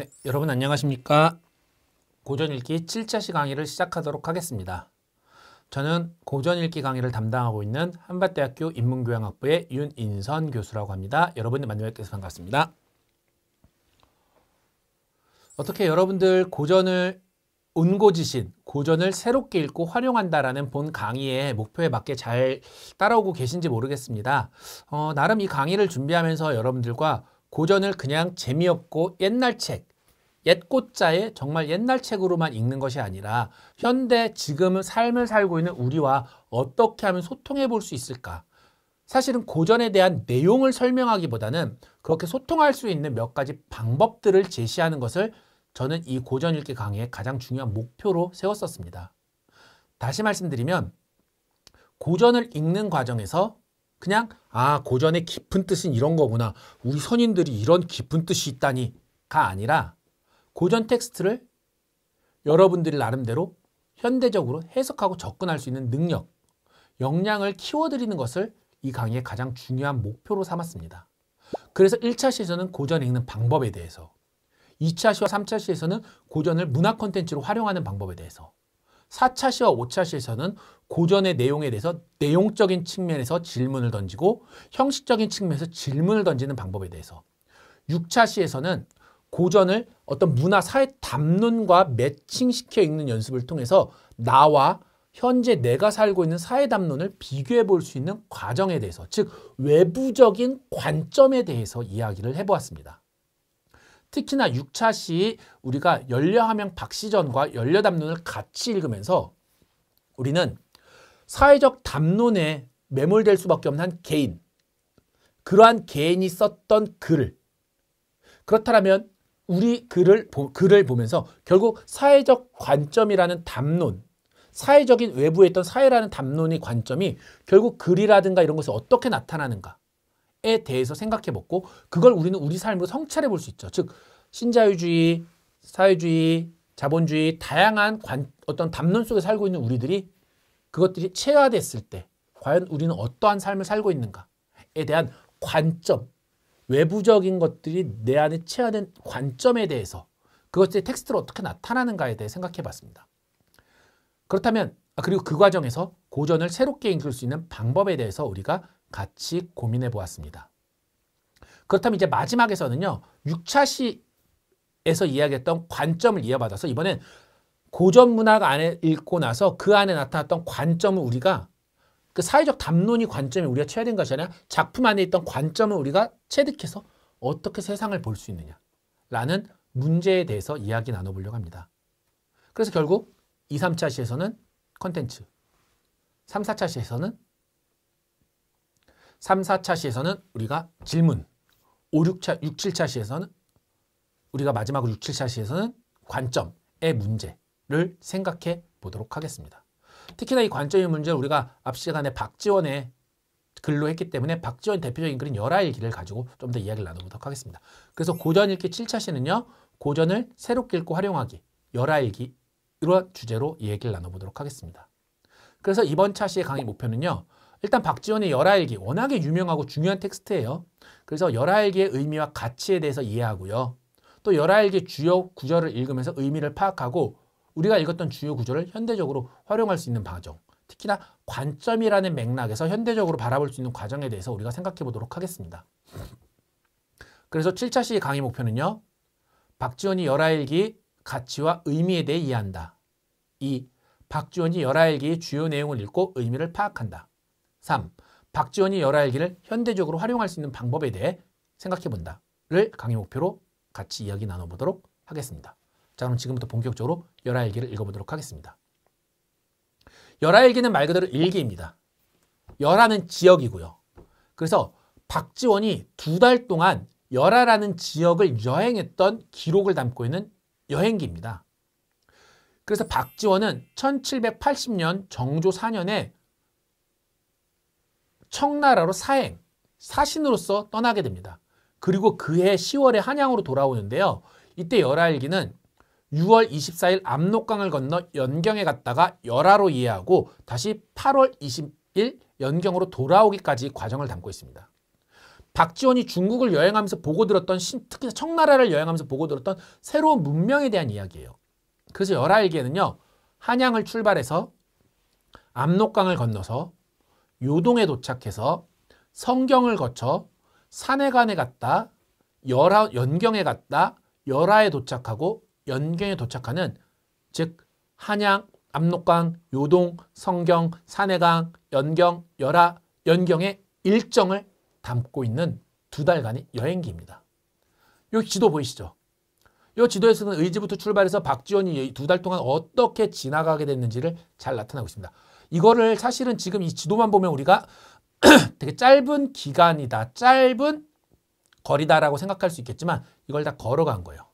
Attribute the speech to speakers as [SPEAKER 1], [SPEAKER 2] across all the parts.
[SPEAKER 1] 네, 여러분 안녕하십니까? 고전읽기 7차시 강의를 시작하도록 하겠습니다. 저는 고전읽기 강의를 담당하고 있는 한밭대학교 인문교양학부의 윤인선 교수라고 합니다. 여러분들 만나뵙게 돼서 반갑습니다. 어떻게 여러분들 고전을 온고지신, 고전을 새롭게 읽고 활용한다라는 본 강의의 목표에 맞게 잘 따라오고 계신지 모르겠습니다. 나름 이 강의를 준비하면서 여러분들과 고전을 그냥 재미없고 옛날 책, 옛꽃자의 정말 옛날 책으로만 읽는 것이 아니라 현대 지금은 삶을 살고 있는 우리와 어떻게 하면 소통해 볼 수 있을까? 사실은 고전에 대한 내용을 설명하기보다는 그렇게 소통할 수 있는 몇 가지 방법들을 제시하는 것을 저는 이 고전 읽기 강의의 가장 중요한 목표로 세웠었습니다. 다시 말씀드리면 고전을 읽는 과정에서 그냥 고전의 깊은 뜻은 이런 거구나, 우리 선인들이 이런 깊은 뜻이 있다니가 아니라 고전 텍스트를 여러분들이 나름대로 현대적으로 해석하고 접근할 수 있는 능력, 역량을 키워드리는 것을 이 강의의 가장 중요한 목표로 삼았습니다. 그래서 1차 시에서는 고전 읽는 방법에 대해서, 2차 시와 3차 시에서는 고전을 문화 콘텐츠로 활용하는 방법에 대해서, 4차 시와 5차 시에서는 고전의 내용에 대해서 내용적인 측면에서 질문을 던지고 형식적인 측면에서 질문을 던지는 방법에 대해서, 6차 시에서는 고전을 어떤 문화 사회 담론과 매칭시켜 읽는 연습을 통해서 나와 현재 내가 살고 있는 사회 담론을 비교해 볼 수 있는 과정에 대해서, 즉 외부적인 관점에 대해서 이야기를 해보았습니다. 특히나 6차 시 우리가 연려하명 박시전과 연려담론을 같이 읽으면서 우리는 사회적 담론에 매몰될 수밖에 없는 한 개인, 그러한 개인이 썼던 글을, 그렇다면 우리 글을 보면서 결국 사회적 관점이라는 담론, 사회적인 외부에 있던 사회라는 담론의 관점이 결국 글이라든가 이런 것이 어떻게 나타나는가에 대해서 생각해보고 그걸 우리는 우리 삶으로 성찰해 볼 수 있죠. 즉 신자유주의, 사회주의, 자본주의 다양한 어떤 담론 속에 살고 있는 우리들이 그것들이 체화됐을 때 과연 우리는 어떠한 삶을 살고 있는가에 대한 관점, 외부적인 것들이 내 안에 체화된 관점에 대해서 그것들이 텍스트로 어떻게 나타나는가에 대해 생각해 봤습니다. 그렇다면 그리고 그 과정에서 고전을 새롭게 읽을 수 있는 방법에 대해서 우리가 같이 고민해 보았습니다. 그렇다면 이제 마지막에서는요, 6차 시에서 이야기했던 관점을 이어받아서 이번엔 고전 문학 안에 읽고 나서 그 안에 나타났던 관점을 우리가 그 사회적 담론이 관점이 우리가 체화된 것이 아니라 작품 안에 있던 관점을 우리가 체득해서 어떻게 세상을 볼 수 있느냐라는 문제에 대해서 이야기 나눠보려고 합니다. 그래서 결국 2, 3차 시에서는 컨텐츠, 3, 4차 시에서는 우리가 질문, 5, 6차, 6, 7차 시에서는 우리가 마지막으로 6, 7차 시에서는 관점의 문제를 생각해 보도록 하겠습니다. 특히나 이 관점의 문제를 우리가 앞 시간에 박지원의 글로 했기 때문에 박지원 대표적인 글인 열하일기를 가지고 좀 더 이야기를 나눠보도록 하겠습니다. 그래서 고전 읽기 7차 시는요, 고전을 새롭게 읽고 활용하기, 열하일기 이런 주제로 이야기를 나눠보도록 하겠습니다. 그래서 이번 차시의 강의 목표는요, 일단 박지원의 열하일기 워낙에 유명하고 중요한 텍스트예요. 그래서 열하일기의 의미와 가치에 대해서 이해하고요. 또 열하일기 주요 구절을 읽으면서 의미를 파악하고 우리가 읽었던 주요 구조를 현대적으로 활용할 수 있는 과정, 특히나 관점이라는 맥락에서 현대적으로 바라볼 수 있는 과정에 대해서 우리가 생각해 보도록 하겠습니다. 그래서 7차 시의 강의 목표는요, 박지원이 열하일기 가치와 의미에 대해 이해한다. 2. 박지원이 열하일기의 주요 내용을 읽고 의미를 파악한다. 3. 박지원이 열하일기를 현대적으로 활용할 수 있는 방법에 대해 생각해 본다를 강의 목표로 같이 이야기 나눠보도록 하겠습니다. 자, 그럼 지금부터 본격적으로 열하일기를 읽어보도록 하겠습니다. 열하일기는 말 그대로 일기입니다. 열하는 지역이고요. 그래서 박지원이 2달 동안 열하라는 지역을 여행했던 기록을 담고 있는 여행기입니다. 그래서 박지원은 1780년 정조 4년에 청나라로 사신으로서 떠나게 됩니다. 그리고 그해 10월에 한양으로 돌아오는데요. 이때 열하일기는 6월 24일 압록강을 건너 연경에 갔다가 열하로 이해하고 다시 8월 20일 연경으로 돌아오기까지 과정을 담고 있습니다. 박지원이 중국을 여행하면서 보고 들었던 특히 청나라를 여행하면서 보고 들었던 새로운 문명에 대한 이야기예요. 그래서 열하일기에는요. 한양을 출발해서 압록강을 건너서 요동에 도착해서 성경을 거쳐 산해관에 갔다 연경에 갔다 열하에 도착하고 연경에 도착하는 즉 한양, 압록강, 요동, 성경, 산해강, 연경, 열하, 연경의 일정을 담고 있는 2달간의 여행기입니다. 이 지도 보이시죠? 이 지도에서는 의지부터 출발해서 박지원이 2달 동안 어떻게 지나가게 됐는지를 잘 나타나고 있습니다. 이거를 사실은 지금 이 지도만 보면 우리가 되게 짧은 기간이다, 짧은 거리다라고 생각할 수 있겠지만 이걸 다 걸어간 거예요.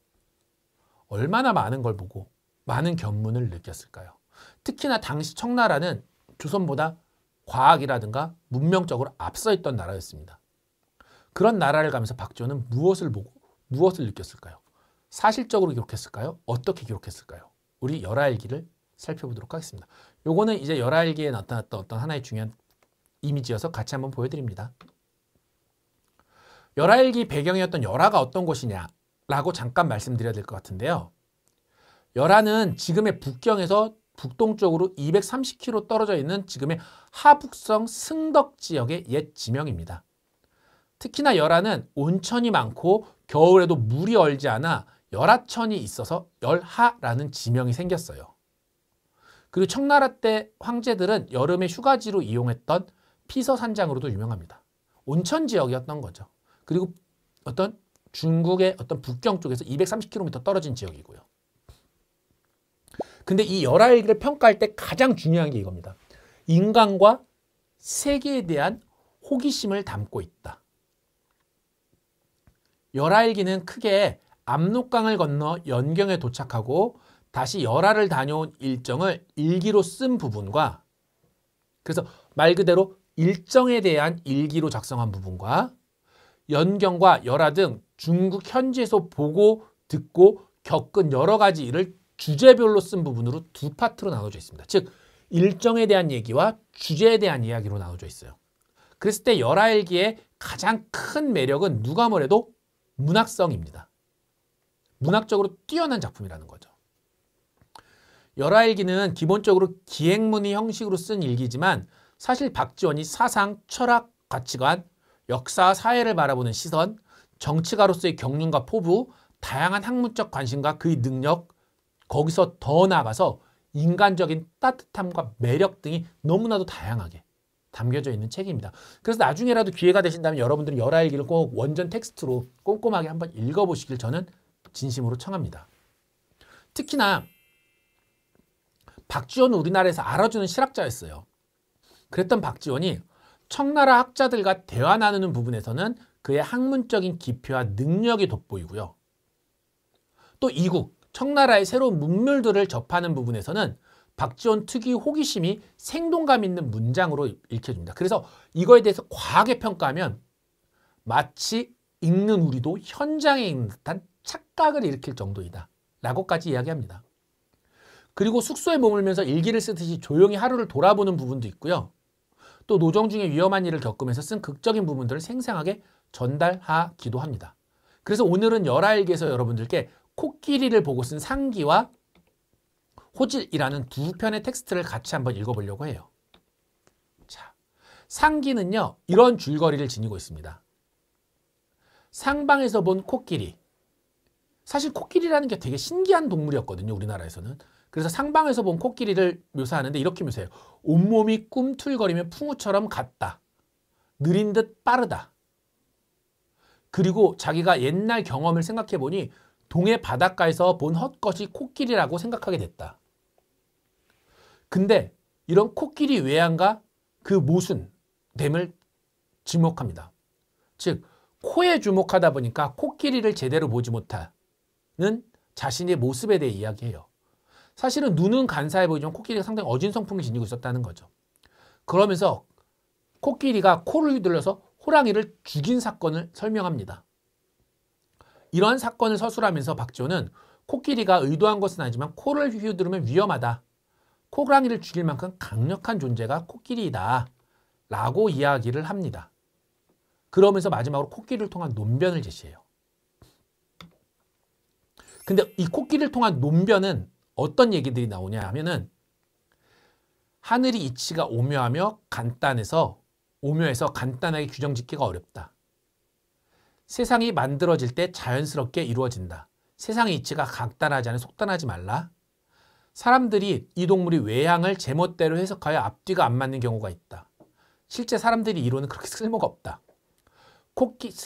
[SPEAKER 1] 얼마나 많은 걸 보고 많은 견문을 느꼈을까요? 특히나 당시 청나라는 조선보다 과학이라든가 문명적으로 앞서 있던 나라였습니다. 그런 나라를 가면서 박지원은 무엇을 보고 무엇을 느꼈을까요? 사실적으로 기록했을까요? 어떻게 기록했을까요? 우리 열하일기를 살펴보도록 하겠습니다. 요거는 이제 열하일기에 나타났던 어떤 하나의 중요한 이미지여서 같이 한번 보여드립니다. 열하일기 배경이었던 열하가 어떤 곳이냐라고 잠깐 말씀드려야 될 것 같은데요. 열하는 지금의 북경에서 북동쪽으로 230km 떨어져 있는 지금의 하북성 승덕 지역의 옛 지명입니다. 특히나 열하는 온천이 많고 겨울에도 물이 얼지 않아 열하천이 있어서 열하라는 지명이 생겼어요. 그리고 청나라 때 황제들은 여름에 휴가지로 이용했던 피서산장으로도 유명합니다. 온천 지역이었던 거죠. 그리고 어떤 중국의 어떤 북경 쪽에서 230km 떨어진 지역이고요. 근데 이 열하일기를 평가할 때 가장 중요한 게 이겁니다. 인간과 세계에 대한 호기심을 담고 있다. 열하일기는 크게 압록강을 건너 연경에 도착하고 다시 열하를 다녀온 일정을 일기로 쓴 부분과 그래서 말 그대로 일정에 대한 일기로 작성한 부분과 연경과 열하 등 중국 현지에서 보고 듣고 겪은 여러 가지 일을 주제별로 쓴 부분으로 2파트로 나눠져 있습니다. 즉 일정에 대한 얘기와 주제에 대한 이야기로 나눠져 있어요. 그랬을 때 열하일기의 가장 큰 매력은 누가 뭐래도 문학성입니다. 문학적으로 뛰어난 작품이라는 거죠. 열하일기는 기본적으로 기행문의 형식으로 쓴 일기지만 사실 박지원이 사상, 철학, 가치관, 역사와 사회를 바라보는 시선, 정치가로서의 경륜과 포부, 다양한 학문적 관심과 그의 능력, 거기서 더 나아가서 인간적인 따뜻함과 매력 등이 너무나도 다양하게 담겨져 있는 책입니다. 그래서 나중에라도 기회가 되신다면 여러분들은 열하일기를 꼭 원전 텍스트로 꼼꼼하게 한번 읽어보시길 저는 진심으로 청합니다. 특히나 박지원은 우리나라에서 알아주는 실학자였어요. 그랬던 박지원이 청나라 학자들과 대화 나누는 부분에서는 그의 학문적인 깊이와 능력이 돋보이고요. 또 이국, 청나라의 새로운 문물들을 접하는 부분에서는 박지원 특유의 호기심이 생동감 있는 문장으로 읽혀집니다. 그래서 이거에 대해서 과하게 평가하면 마치 읽는 우리도 현장에 있는 듯한 착각을 일으킬 정도이다 라고까지 이야기합니다. 그리고 숙소에 머물면서 일기를 쓰듯이 조용히 하루를 돌아보는 부분도 있고요. 또 노정 중에 위험한 일을 겪으면서 쓴 극적인 부분들을 생생하게 전달하기도 합니다. 그래서 오늘은 열하일기에서 여러분들께 코끼리를 보고 쓴 상기와 호질이라는 2편의 텍스트를 같이 한번 읽어보려고 해요. 자, 상기는요, 이런 줄거리를 지니고 있습니다. 상방에서 본 코끼리. 사실 코끼리라는 게 되게 신기한 동물이었거든요, 우리나라에서는. 그래서 상방에서 본 코끼리를 묘사하는데 이렇게 묘사해요. 온몸이 꿈틀거리며 풍우처럼 같다. 느린 듯 빠르다. 그리고 자기가 옛날 경험을 생각해보니 동해 바닷가에서 본 헛것이 코끼리라고 생각하게 됐다. 근데 이런 코끼리 외양과 그 모순됨을 지목합니다. 즉 코에 주목하다 보니까 코끼리를 제대로 보지 못하는 자신의 모습에 대해 이야기해요. 사실은 눈은 간사해 보이지만 코끼리가 상당히 어진 성품을 지니고 있었다는 거죠. 그러면서 코끼리가 코를 휘둘러서 호랑이를 죽인 사건을 설명합니다. 이러한 사건을 서술하면서 박지원은 코끼리가 의도한 것은 아니지만 코를 휘두르면 위험하다. 호랑이를 죽일 만큼 강력한 존재가 코끼리이다 라고 이야기를 합니다. 그러면서 마지막으로 코끼리를 통한 논변을 제시해요. 근데 이 코끼리를 통한 논변은 어떤 얘기들이 나오냐 하면은 하늘이 이치가 오묘해서 간단하게 규정짓기가 어렵다. 세상이 만들어질 때 자연스럽게 이루어진다. 세상의 이치가 간단하지 않아 속단하지 말라. 사람들이 이 동물이 외향을 제멋대로 해석하여 앞뒤가 안 맞는 경우가 있다. 실제 사람들이 이론은 그렇게 쓸모가 없다.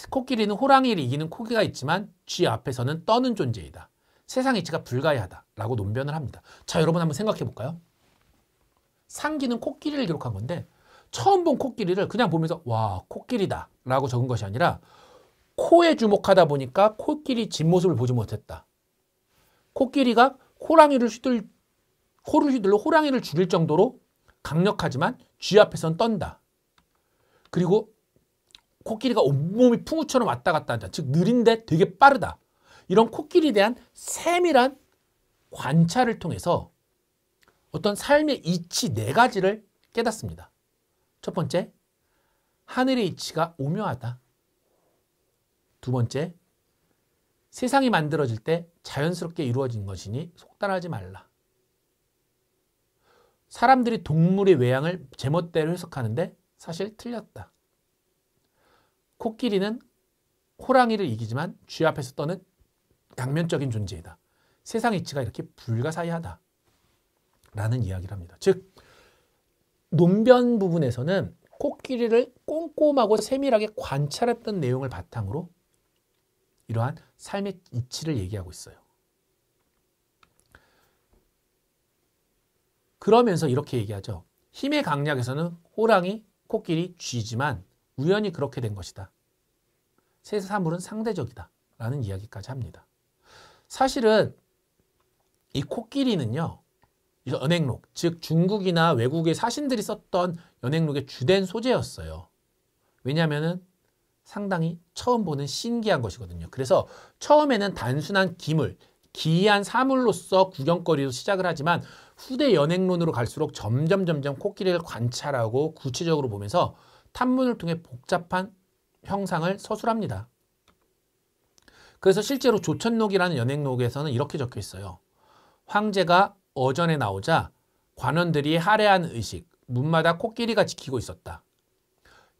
[SPEAKER 1] 코끼리는 호랑이를 이기는 코기가 있지만 쥐 앞에서는 떠는 존재이다. 세상 이치가 불가이하다 라고 논변을 합니다. 자, 여러분 한번 생각해 볼까요? 상기는 코끼리를 기록한 건데 처음 본 코끼리를 그냥 보면서 와, 코끼리다 라고 적은 것이 아니라 코에 주목하다 보니까 코끼리 뒷모습을 보지 못했다. 코끼리가 코를 휘둘러 호랑이를 죽일 정도로 강력하지만 쥐 앞에서는 떤다. 그리고 코끼리가 온몸이 풍우처럼 왔다 갔다 한다. 즉 느린데 되게 빠르다. 이런 코끼리에 대한 세밀한 관찰을 통해서 어떤 삶의 이치 4가지를 깨닫습니다. 첫 번째, 하늘의 이치가 오묘하다. 두 번째, 세상이 만들어질 때 자연스럽게 이루어진 것이니 속단하지 말라. 사람들이 동물의 외향을 제멋대로 해석하는데 사실 틀렸다. 코끼리는 호랑이를 이기지만 쥐 앞에서 떠는 양면적인 존재이다. 세상 이치가 이렇게 불가사의하다. 라는 이야기를 합니다. 즉 논변 부분에서는 코끼리를 꼼꼼하고 세밀하게 관찰했던 내용을 바탕으로 이러한 삶의 이치를 얘기하고 있어요. 그러면서 이렇게 얘기하죠. 힘의 강약에서는 호랑이, 코끼리, 쥐지만 우연히 그렇게 된 것이다. 세 사물은 상대적이다. 라는 이야기까지 합니다. 사실은 이 코끼리는요. 연행록, 즉 중국이나 외국의 사신들이 썼던 연행록의 주된 소재였어요. 왜냐하면 상당히 처음 보는 신기한 것이거든요. 그래서 처음에는 단순한 기물, 기이한 사물로서 구경거리로 시작을 하지만 후대 연행론으로 갈수록 점점 코끼리를 관찰하고 구체적으로 보면서 탐문을 통해 복잡한 형상을 서술합니다. 그래서 실제로 조천록이라는 연행록에서는 이렇게 적혀 있어요. 황제가 어전에 나오자 관원들이 할애한 의식, 문마다 코끼리가 지키고 있었다.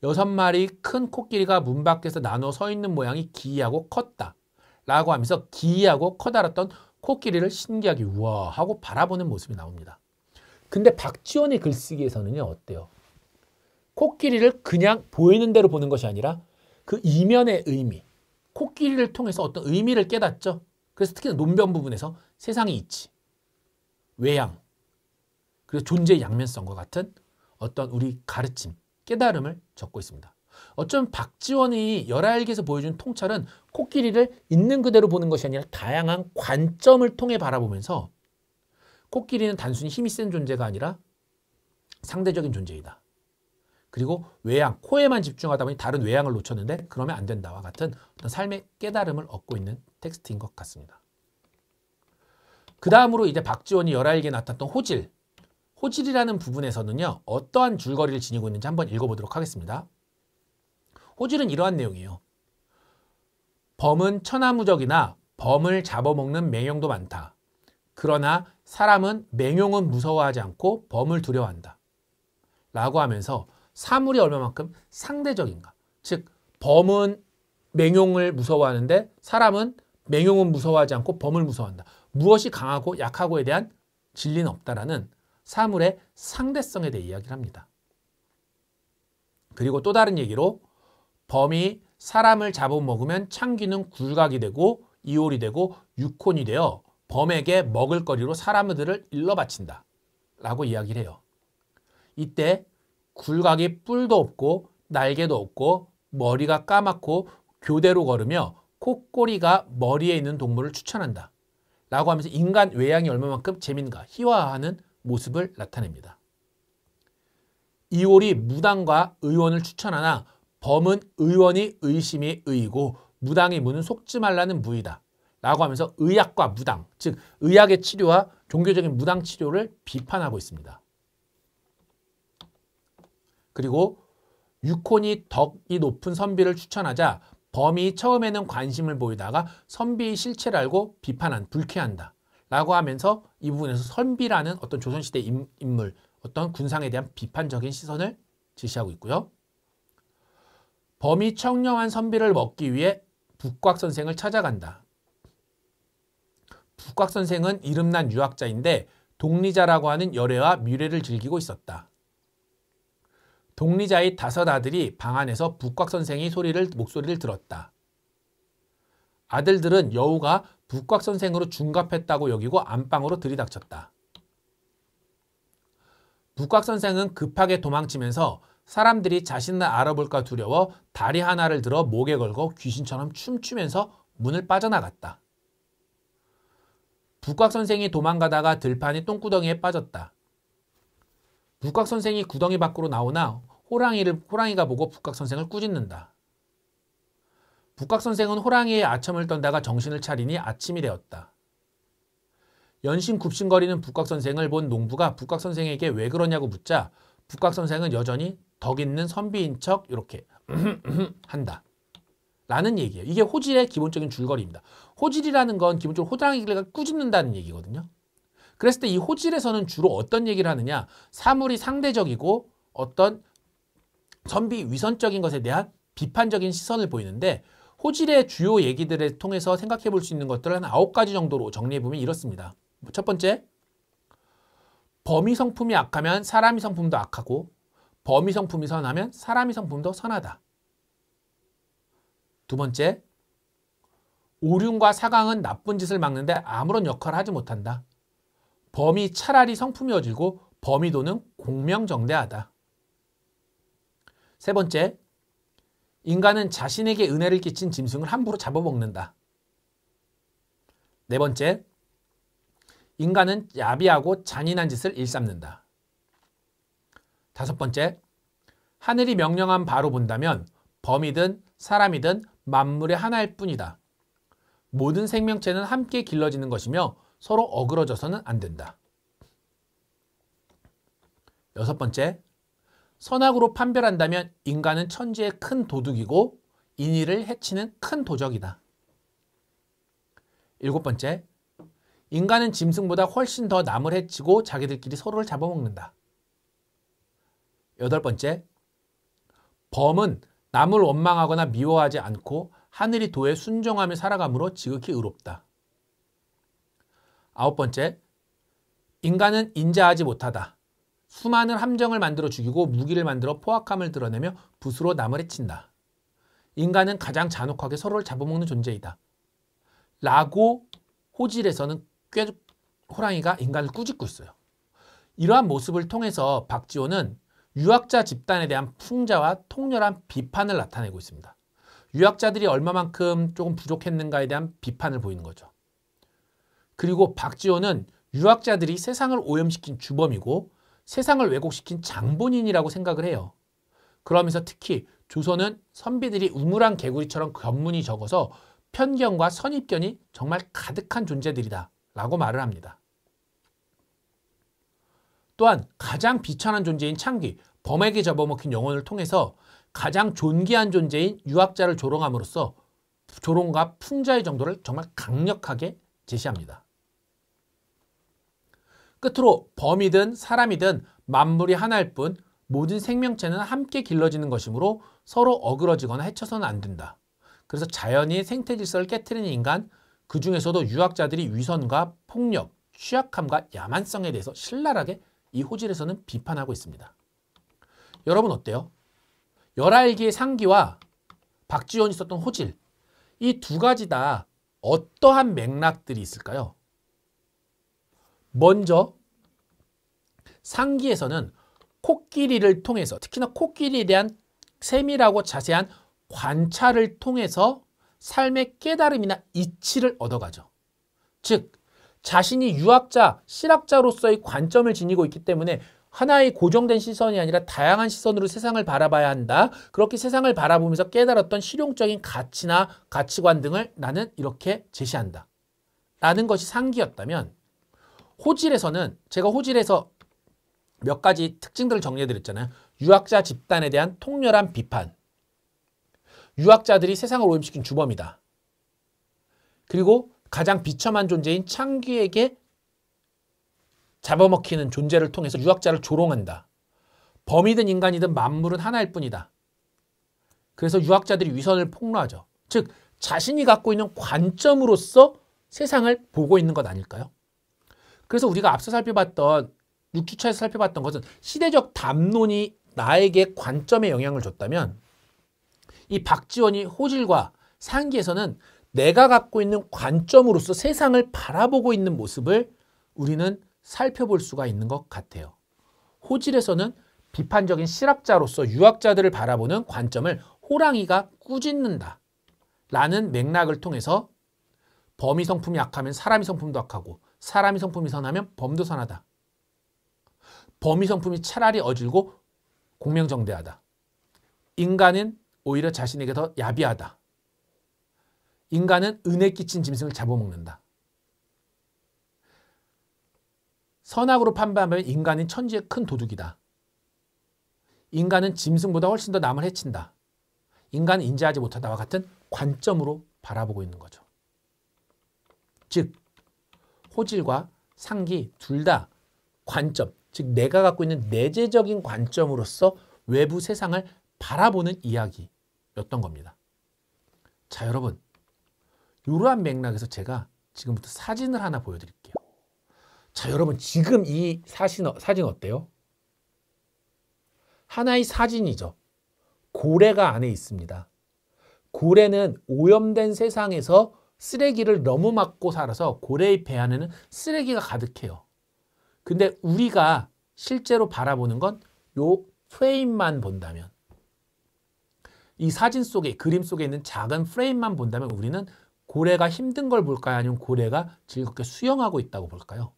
[SPEAKER 1] 6마리 큰 코끼리가 문 밖에서 나눠 서 있는 모양이 기이하고 컸다. 라고 하면서 기이하고 커다랐던 코끼리를 신기하게 우와 하고 바라보는 모습이 나옵니다. 근데 박지원의 글쓰기에서는요. 어때요? 코끼리를 그냥 보이는 대로 보는 것이 아니라 그 이면의 의미, 코끼리를 통해서 어떤 의미를 깨닫죠. 그래서 특히 논변 부분에서 세상의 이치, 외양, 그리고 존재의 양면성과 같은 어떤 우리 가르침, 깨달음을 적고 있습니다. 어쩌면 박지원이 열알기에서 보여준 통찰은 코끼리를 있는 그대로 보는 것이 아니라 다양한 관점을 통해 바라보면서 코끼리는 단순히 힘이 센 존재가 아니라 상대적인 존재이다. 그리고 외양, 코에만 집중하다 보니 다른 외양을 놓쳤는데 그러면 안 된다와 같은 어떤 삶의 깨달음을 얻고 있는 텍스트인 것 같습니다. 그 다음으로 이제 박지원이 열알기에 나타났던 호질. 호질이라는 부분에서는요. 어떠한 줄거리를 지니고 있는지 한번 읽어보도록 하겠습니다. 호질은 이러한 내용이에요. 범은 천하무적이나 범을 잡아먹는 맹용도 많다. 그러나 사람은 맹용은 무서워하지 않고 범을 두려워한다. 라고 하면서 사물이 얼마만큼 상대적인가. 즉 범은 맹용을 무서워하는데 사람은 맹용은 무서워하지 않고 범을 무서워한다. 무엇이 강하고 약하고에 대한 진리는 없다라는 사물의 상대성에 대해 이야기를 합니다. 그리고 또 다른 얘기로 범이 사람을 잡아먹으면 창귀는 굴각이 되고 이홀이 되고 육혼이 되어 범에게 먹을거리로 사람들을 일러 바친다. 라고 이야기를 해요. 이때 굴각이 뿔도 없고 날개도 없고 머리가 까맣고 교대로 걸으며 콧꼬리가 머리에 있는 동물을 추천한다. 라고 하면서 인간 외양이 얼마만큼 재민가, 희화화하는 모습을 나타냅니다. 이홀이 무당과 의원을 추천하나 범은 의원이 의심이 의이고 무당이 무는 속지 말라는 무이다. 라고 하면서 의학과 무당, 즉 의학의 치료와 종교적인 무당 치료를 비판하고 있습니다. 그리고 유콘이 덕이 높은 선비를 추천하자 범이 처음에는 관심을 보이다가 선비의 실체를 알고 비판한, 불쾌한다 라고 하면서 이 부분에서 선비라는 어떤 조선시대 인물, 어떤 군상에 대한 비판적인 시선을 제시하고 있고요. 범이 청렴한 선비를 먹기 위해 북곽선생을 찾아간다. 북곽선생은 이름난 유학자인데 독리자라고 하는 열애와 미래를 즐기고 있었다. 독리자의 5 아들이 방 안에서 북곽선생의 목소리를 들었다. 아들들은 여우가 북곽선생으로 중갑했다고 여기고 안방으로 들이닥쳤다. 북곽선생은 급하게 도망치면서 사람들이 자신을 알아볼까 두려워 다리 하나를 들어 목에 걸고 귀신처럼 춤추면서 문을 빠져나갔다. 북곽선생이 도망가다가 들판이 똥구덩이에 빠졌다. 북곽선생이 구덩이 밖으로 나오나 호랑이가 보고 북곽선생을 꾸짖는다. 북곽선생은 호랑이의 아첨을 떤다가 정신을 차리니 아침이 되었다. 연신 굽신거리는 북곽선생을 본 농부가 북곽선생에게 왜 그러냐고 묻자 북곽선생은 여전히 덕 있는 선비인 척 이렇게 한다 라는 얘기예요. 이게 호질의 기본적인 줄거리입니다. 호질이라는 건 기본적으로 호랑이가 꾸짖는다는 얘기거든요. 그랬을 때 이 호질에서는 주로 어떤 얘기를 하느냐, 사물이 상대적이고 어떤 선비 위선적인 것에 대한 비판적인 시선을 보이는데, 호질의 주요 얘기들을 통해서 생각해 볼 수 있는 것들을 한 9가지 정도로 정리해 보면 이렇습니다. 첫 번째, 범이 성품이 악하면 사람이 성품도 악하고 범이 성품이 선하면 사람이 성품도 선하다. 두 번째, 오륜과 사강은 나쁜 짓을 막는데 아무런 역할을 하지 못한다. 범이 차라리 성품이 어질고 범이도는 공명정대하다. 세 번째, 인간은 자신에게 은혜를 끼친 짐승을 함부로 잡아먹는다. 네 번째, 인간은 야비하고 잔인한 짓을 일삼는다. 다섯 번째, 하늘이 명령한 바로 본다면 범이든 사람이든 만물의 하나일 뿐이다. 모든 생명체는 함께 길러지는 것이며 서로 어그러져서는 안 된다. 여섯 번째, 선악으로 판별한다면 인간은 천지의 큰 도둑이고 인의를 해치는 큰 도적이다. 일곱 번째, 인간은 짐승보다 훨씬 더 남을 해치고 자기들끼리 서로를 잡아먹는다. 여덟 번째, 범은 남을 원망하거나 미워하지 않고 하늘이 도에 순종하며 살아가므로 지극히 의롭다. 아홉 번째, 인간은 인자하지 못하다. 수많은 함정을 만들어 죽이고 무기를 만들어 포악함을 드러내며 붓으로 남을 해친다. 인간은 가장 잔혹하게 서로를 잡아먹는 존재이다. 라고 호질에서는 호랑이가 인간을 꾸짖고 있어요. 이러한 모습을 통해서 박지호는 유학자 집단에 대한 풍자와 통렬한 비판을 나타내고 있습니다. 유학자들이 얼마만큼 조금 부족했는가에 대한 비판을 보이는 거죠. 그리고 박지호는 유학자들이 세상을 오염시킨 주범이고 세상을 왜곡시킨 장본인이라고 생각을 해요. 그러면서 특히 조선은 선비들이 우물안 개구리처럼 견문이 적어서 편견과 선입견이 정말 가득한 존재들이다 라고 말을 합니다. 또한 가장 비천한 존재인 창귀, 범에게 접어먹힌 영혼을 통해서 가장 존귀한 존재인 유학자를 조롱함으로써 조롱과 풍자의 정도를 정말 강력하게 제시합니다. 끝으로 범이든 사람이든 만물이 하나일 뿐 모든 생명체는 함께 길러지는 것이므로 서로 어그러지거나 해쳐서는 안 된다. 그래서 자연이 생태 질서를 깨트리는 인간, 그 중에서도 유학자들이 위선과 폭력, 취약함과 야만성에 대해서 신랄하게 이 호질에서는 비판하고 있습니다. 여러분 어때요? 열알기의 상기와 박지원이 썼던 호질, 이 두 가지 다 어떠한 맥락들이 있을까요? 먼저 상기에서는 코끼리를 통해서, 특히나 코끼리에 대한 세밀하고 자세한 관찰을 통해서 삶의 깨달음이나 이치를 얻어가죠. 즉 자신이 유학자, 실학자로서의 관점을 지니고 있기 때문에 하나의 고정된 시선이 아니라 다양한 시선으로 세상을 바라봐야 한다. 그렇게 세상을 바라보면서 깨달았던 실용적인 가치나 가치관 등을 나는 이렇게 제시한다. 라는 것이 상기였다면, 호질에서는 제가 호질에서 몇 가지 특징들을 정리해드렸잖아요. 유학자 집단에 대한 통렬한 비판, 유학자들이 세상을 오염시킨 주범이다. 그리고 가장 비참한 존재인 창귀에게 잡아먹히는 존재를 통해서 유학자를 조롱한다. 범이든 인간이든 만물은 하나일 뿐이다. 그래서 유학자들이 위선을 폭로하죠. 즉 자신이 갖고 있는 관점으로서 세상을 보고 있는 것 아닐까요? 그래서 우리가 앞서 살펴봤던 6주차에서 살펴봤던 것은 시대적 담론이 나에게 관점에 영향을 줬다면 이 박지원이 호질과 상기에서는 내가 갖고 있는 관점으로서 세상을 바라보고 있는 모습을 우리는 살펴볼 수가 있는 것 같아요. 호질에서는 비판적인 실학자로서 유학자들을 바라보는 관점을 호랑이가 꾸짖는다 라는 맥락을 통해서 범이 성품이 악하면 사람이 성품도 악하고 사람이 성품이 선하면 범도 선하다. 범이 성품이 차라리 어질고 공명정대하다. 인간은 오히려 자신에게 더 야비하다. 인간은 은혜 끼친 짐승을 잡아먹는다. 선악으로 판단하면 인간은 천지의 큰 도둑이다. 인간은 짐승보다 훨씬 더 남을 해친다. 인간은 인지하지 못하다와 같은 관점으로 바라보고 있는 거죠. 즉 호질과 상기 둘 다 관점, 즉 내가 갖고 있는 내재적인 관점으로서 외부 세상을 바라보는 이야기였던 겁니다. 자, 여러분, 이러한 맥락에서 제가 지금부터 사진을 하나 보여드릴게요. 자, 여러분, 지금 이 사진 어때요? 하나의 사진이죠. 고래가 안에 있습니다. 고래는 오염된 세상에서 쓰레기를 너무 맞고 살아서 고래의 배 안에는 쓰레기가 가득해요. 근데 우리가 실제로 바라보는 건 요 프레임만 본다면, 이 사진 속에, 그림 속에 있는 작은 프레임만 본다면 우리는 고래가 힘든 걸 볼까요? 아니면 고래가 즐겁게 수영하고 있다고 볼까요?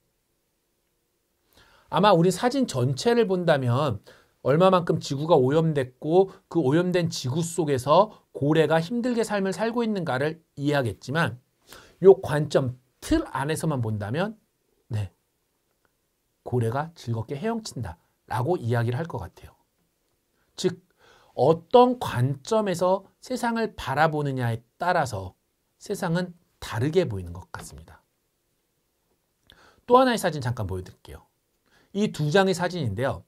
[SPEAKER 1] 아마 우리 사진 전체를 본다면 얼마만큼 지구가 오염됐고 그 오염된 지구 속에서 고래가 힘들게 삶을 살고 있는가를 이해하겠지만 요 관점 틀 안에서만 본다면 네, 고래가 즐겁게 헤엄친다 라고 이야기를 할 것 같아요. 즉 어떤 관점에서 세상을 바라보느냐에 따라서 세상은 다르게 보이는 것 같습니다. 또 하나의 사진 잠깐 보여드릴게요. 이 두 장의 사진인데요.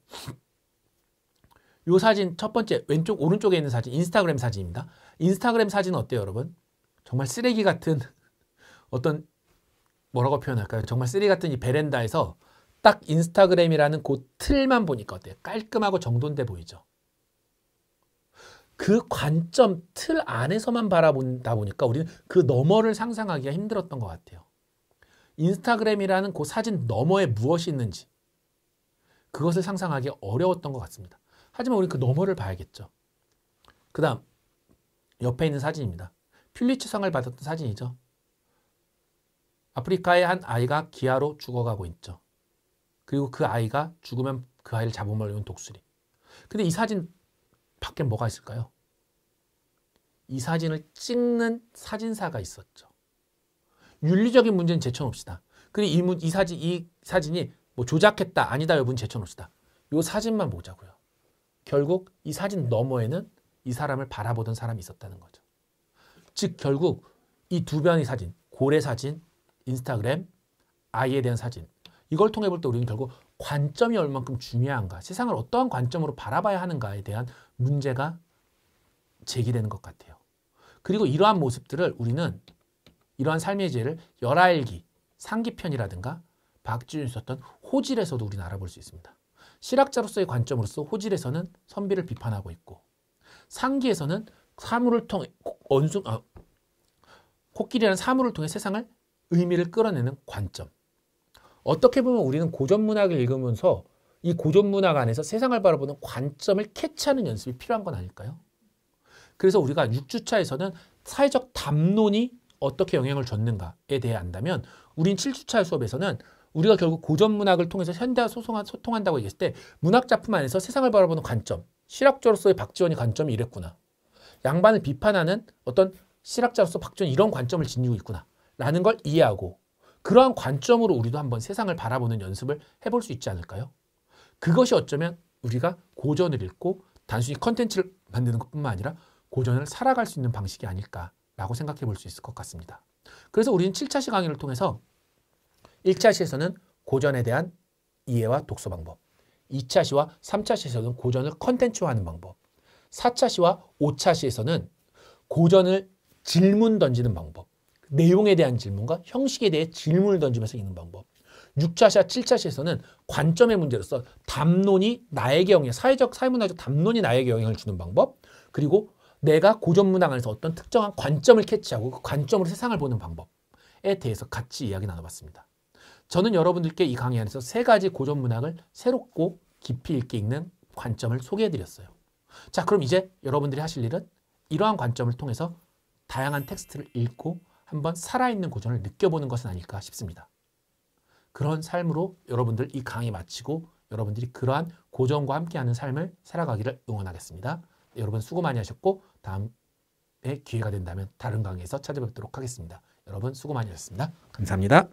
[SPEAKER 1] 이 사진 첫 번째 왼쪽 오른쪽에 있는 사진 인스타그램 사진입니다. 인스타그램 사진은 어때요, 여러분? 정말 쓰레기 같은 어떤 뭐라고 표현할까요? 정말 쓰레기 같은 이 베란다에서 딱 인스타그램이라는 그 틀만 보니까 어때요? 깔끔하고 정돈돼 보이죠? 그 관점 틀 안에서만 바라본다 보니까 우리는 그 너머를 상상하기가 힘들었던 것 같아요. 인스타그램이라는 그 사진 너머에 무엇이 있는지 그것을 상상하기 어려웠던 것 같습니다. 하지만 우리는 그 너머를 봐야겠죠. 그 다음 옆에 있는 사진입니다. 퓰리츠상을 받았던 사진이죠. 아프리카의 한 아이가 기아로 죽어가고 있죠. 그리고 그 아이가 죽으면 그 아이를 잡아먹는 독수리. 근데 이 사진 밖에 뭐가 있을까요? 이 사진을 찍는 사진사가 있었죠. 윤리적인 문제는 제쳐놓읍시다. 그리고 이 사진이 뭐 조작했다 아니다 여부는 제쳐놓읍시다. 이 사진만 보자고요. 결국 이 사진 너머에는 이 사람을 바라보던 사람이 있었다는 거죠. 즉 결국 이 두 변의 사진, 고래 사진, 인스타그램, 아이에 대한 사진, 이걸 통해 볼 때 우리는 결국 관점이 얼만큼 중요한가, 세상을 어떠한 관점으로 바라봐야 하는가에 대한 문제가 제기되는 것 같아요. 그리고 이러한 모습들을 우리는 이러한 삶의 지혜를 열알기, 상기편이라든가 박지윤이 썼던 호질에서도 우리는 알아볼 수 있습니다. 실학자로서의 관점으로서 호질에서는 선비를 비판하고 있고 상기에서는 사물을 통해 코끼리라는 사물을 통해 세상을 의미를 끌어내는 관점. 어떻게 보면 우리는 고전문학을 읽으면서 이 고전문학 안에서 세상을 바라보는 관점을 캐치하는 연습이 필요한 건 아닐까요? 그래서 우리가 6주차에서는 사회적 담론이 어떻게 영향을 줬는가에 대해 안다면 우린 7주차 수업에서는 우리가 결국 고전문학을 통해서 현대와 소통한다고 얘기했을 때 문학작품 안에서 세상을 바라보는 관점, 실학자로서의 박지원의 관점이 이랬구나. 양반을 비판하는 어떤 실학자로서 박지원이 이런 관점을 지니고 있구나 라는 걸 이해하고 그러한 관점으로 우리도 한번 세상을 바라보는 연습을 해볼 수 있지 않을까요? 그것이 어쩌면 우리가 고전을 읽고 단순히 컨텐츠를 만드는 것뿐만 아니라 고전을 살아갈 수 있는 방식이 아닐까라고 생각해 볼 수 있을 것 같습니다. 그래서 우리는 7차 시 강의를 통해서 1차 시에서는 고전에 대한 이해와 독서 방법, 2차 시와 3차 시에서는 고전을 컨텐츠화하는 방법, 4차 시와 5차 시에서는 고전을 질문 던지는 방법, 내용에 대한 질문과 형식에 대해 질문을 던지면서 읽는 방법, 6차 시와 7차 시에서는 관점의 문제로서 담론이 나에게 영향, 사회문화적 담론이 나에게 영향을 주는 방법, 그리고 내가 고전 문학 안에서 어떤 특정한 관점을 캐치하고 그 관점으로 세상을 보는 방법에 대해서 같이 이야기 나눠봤습니다. 저는 여러분들께 이 강의 안에서 3가지 고전 문학을 새롭고 깊이 있게 읽는 관점을 소개해드렸어요. 자, 그럼 이제 여러분들이 하실 일은 이러한 관점을 통해서 다양한 텍스트를 읽고 한번 살아있는 고전을 느껴보는 것은 아닐까 싶습니다. 그런 삶으로 여러분들 이 강의 마치고 여러분들이 그러한 고전과 함께하는 삶을 살아가기를 응원하겠습니다. 여러분 수고 많이 하셨고 다음에 기회가 된다면 다른 강의에서 찾아뵙도록 하겠습니다. 여러분 수고 많이 하셨습니다. 감사합니다.